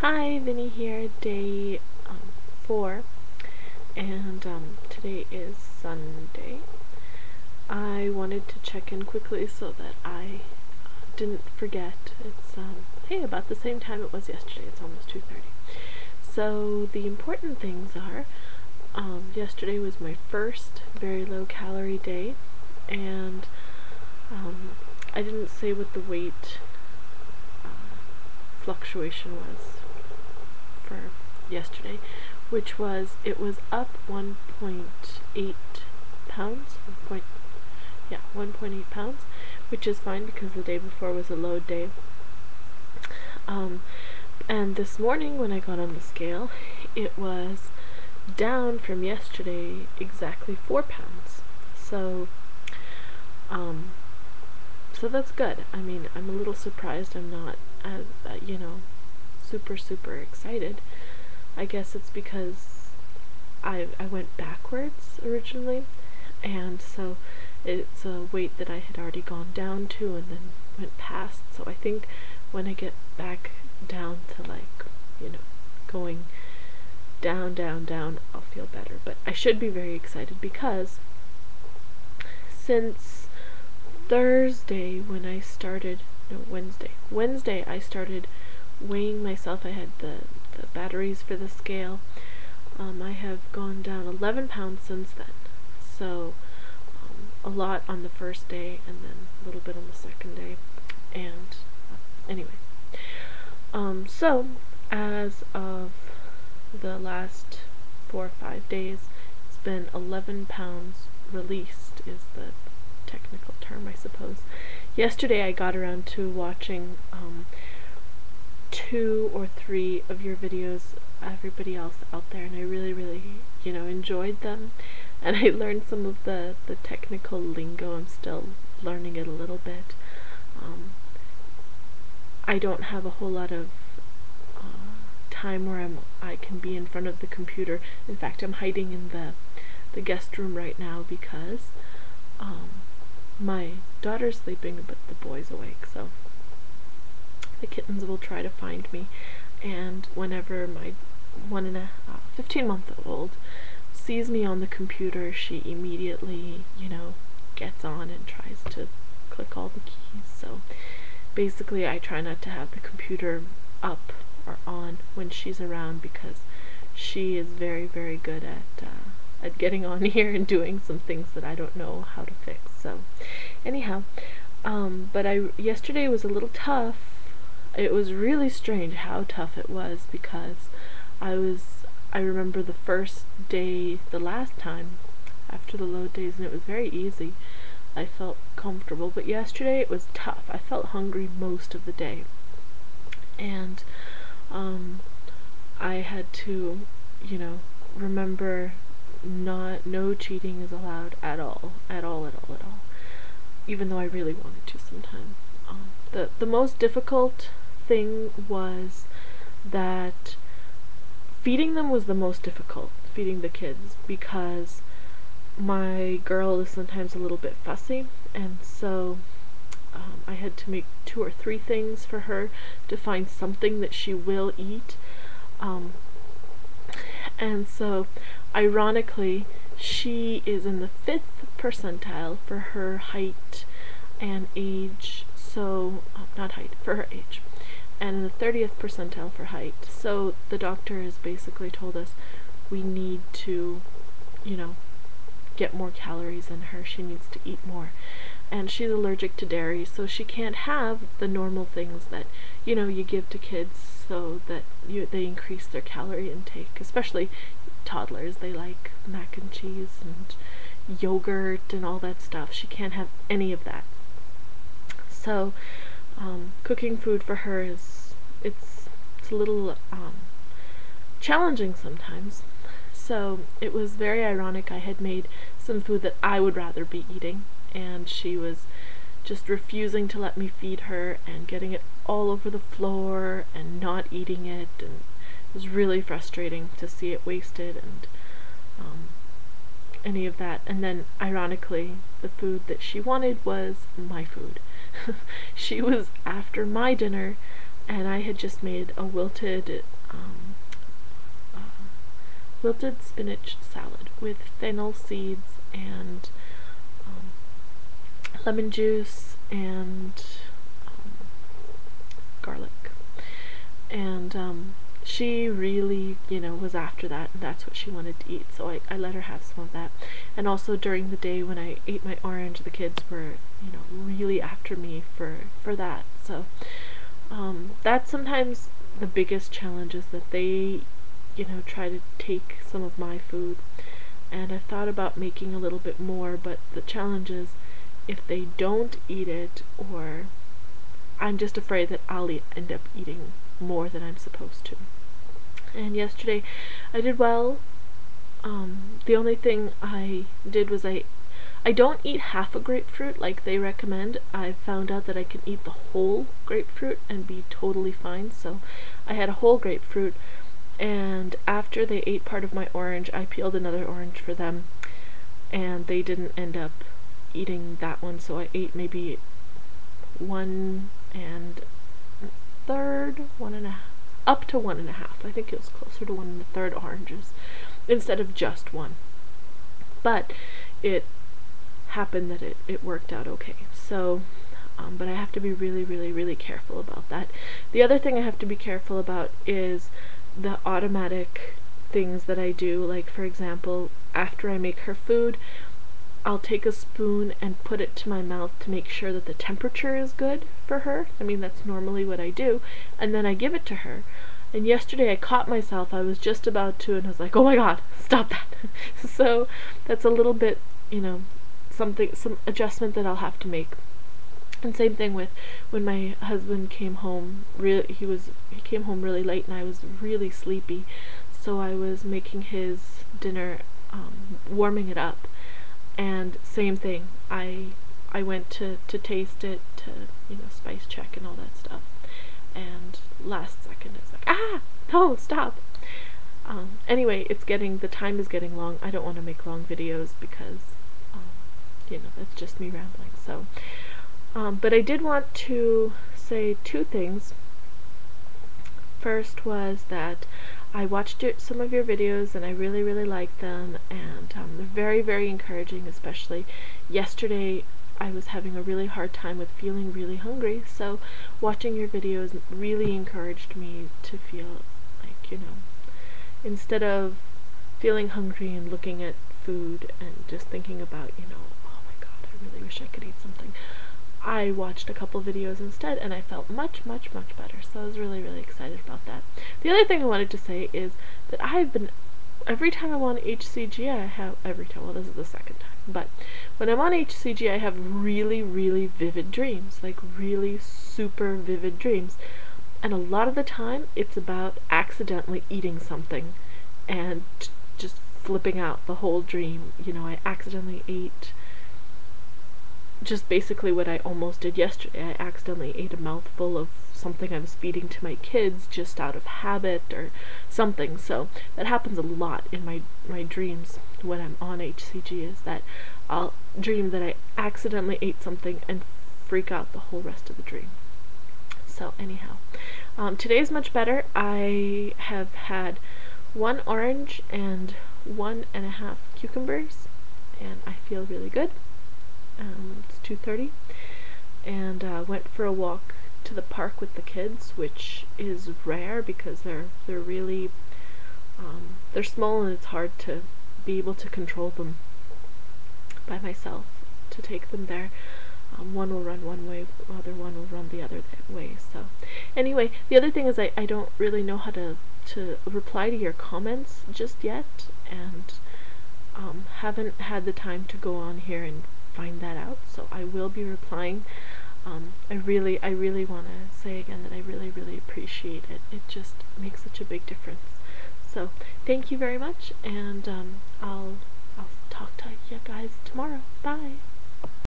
Hi, Vinny here, day 4, and today is Sunday. I wanted to check in quickly so that I didn't forget. It's, hey, about the same time it was yesterday. It's almost 2:30. So the important things are, yesterday was my first very low calorie day, and I didn't say what the weight fluctuation was for yesterday, which was, it was up 1.8 pounds, 1.8 pounds, which is fine because the day before was a low day. And this morning when I got on the scale, it was down from yesterday exactly 4 pounds. So that's good. I mean, I'm a little surprised I'm not as, super excited. I guess it's because I went backwards originally, and so it's a weight that I had already gone down to and then went past. So I think when I get back down to going down, I'll feel better. But I should be very excited because since Thursday when I started, Wednesday I started weighing myself. I had the batteries for the scale. I have gone down 11 pounds since then. So a lot on the first day and then a little bit on the second day. And anyway, so as of the last 4 or 5 days, it's been 11 pounds released is the technical term, I suppose. Yesterday I got around to watching 2 or 3 of your videos, everybody else out there, and I really enjoyed them, and I learned some of the technical lingo. I'm still learning it a little bit. I don't have a whole lot of time where I can be in front of the computer. In fact, I'm hiding in the guest room right now because my daughter's sleeping but the boy's awake, so the kittens will try to find me. And whenever my 15-month-old sees me on the computer, she immediately gets on and tries to click all the keys. So basically I try not to have the computer up or on when she's around because she is very good at getting on here and doing some things that I don't know how to fix. So anyhow, but yesterday was a little tough. It was really strange how tough it was because I remember the first day, the last time after the load days, and it was very easy. I felt comfortable, but yesterday it was tough. I felt hungry most of the day, and I had to remember no cheating is allowed at all, even though I really wanted to sometimes. The most difficult thing was that feeding them was the most difficult, feeding the kids, because my girl is sometimes a little bit fussy, and so I had to make 2 or 3 things for her to find something that she will eat. And so ironically she is in the 5th percentile for her height and age, so not height, for her age, and in the 30th percentile for height. So the doctor has basically told us we need to get more calories in her. She needs to eat more, and she's allergic to dairy, so she can't have the normal things that you give to kids so that they increase their calorie intake, especially toddlers. They like mac and cheese and yogurt and all that stuff. She can't have any of that. So cooking food for her it's a little challenging sometimes. So it was very ironic. I had made some food that I would rather be eating, and she was just refusing to let me feed her and getting it all over the floor and not eating it, and it was really frustrating to see it wasted and any of that. And then ironically the food that she wanted was my food. She was after my dinner and I had just made a wilted spinach salad with fennel seeds and lemon juice and garlic. And she really, was after that, and that's what she wanted to eat, so I let her have some of that. And also during the day when I ate my orange, the kids were, really after me for that. So that's sometimes the biggest challenge, is that they, try to take some of my food. And I've thought about making a little bit more, but the challenge is if they don't eat it, or I'm just afraid that I'll end up eating more than I'm supposed to. And yesterday I did well. The only thing I did was I don't eat half a grapefruit like they recommend. I found out that I can eat the whole grapefruit and be totally fine, so I had a whole grapefruit, and after they ate part of my orange, I peeled another orange for them, and they didn't end up eating that one, so I ate maybe 1 1/3, 1.5, up to 1.5. I think it was closer to 1 1/3 oranges instead of just one. But it happened that it worked out okay. So, but I have to be really, really, really careful about that. The other thing I have to be careful about is the automatic things that I do. Like, for example, after I make her food, I'll take a spoon and put it to my mouth to make sure that the temperature is good for her. I mean, that's normally what I do. And then I give it to her. And yesterday I caught myself, I was just about to, and I was like, oh my god, stop that. So that's a little bit, some adjustment that I'll have to make. And same thing with when my husband came home. He came home really late, and I was really sleepy, so I was making his dinner, warming it up. And same thing, I went to taste it, to spice check and all that stuff, and last second it's like, no, stop. Anyway, the time is getting long. I don't want to make long videos because that's just me rambling. So but I did want to say 2 things. First was that I watched some of your videos, and I really, really liked them, and they're very, very encouraging. Especially yesterday, I was having a really hard time with feeling really hungry, so watching your videos really encouraged me to feel like, instead of feeling hungry and looking at food and just thinking about, oh my god, I really wish I could eat something, I watched a couple videos instead, and I felt much, much, much better. So I was really, really excited about that. The other thing I wanted to say is that every time I'm on HCG, well, this is the second time, but when I'm on HCG, I have really, really vivid dreams, like really super vivid dreams. And a lot of the time, it's about accidentally eating something and just flipping out the whole dream. I accidentally ate just basically what I almost did yesterday. I accidentally ate a mouthful of something I was feeding to my kids just out of habit or something. So that happens a lot in my dreams when I'm on HCG, is that I'll dream that I accidentally ate something and freak out the whole rest of the dream. So anyhow, today's much better. I have had 1 orange and 1.5 cucumbers, and I feel really good. It's 2:30, and went for a walk to the park with the kids, which is rare because they're really they're small, and it's hard to be able to control them by myself to take them there. One will run one way, the other one will run the other way. So anyway, the other thing is I don't really know how to reply to your comments just yet, and haven't had the time to go on here and find that out, so I will be replying. I really want to say again that I really, really appreciate it. It just makes such a big difference. So thank you very much, and I'll talk to you guys tomorrow. Bye.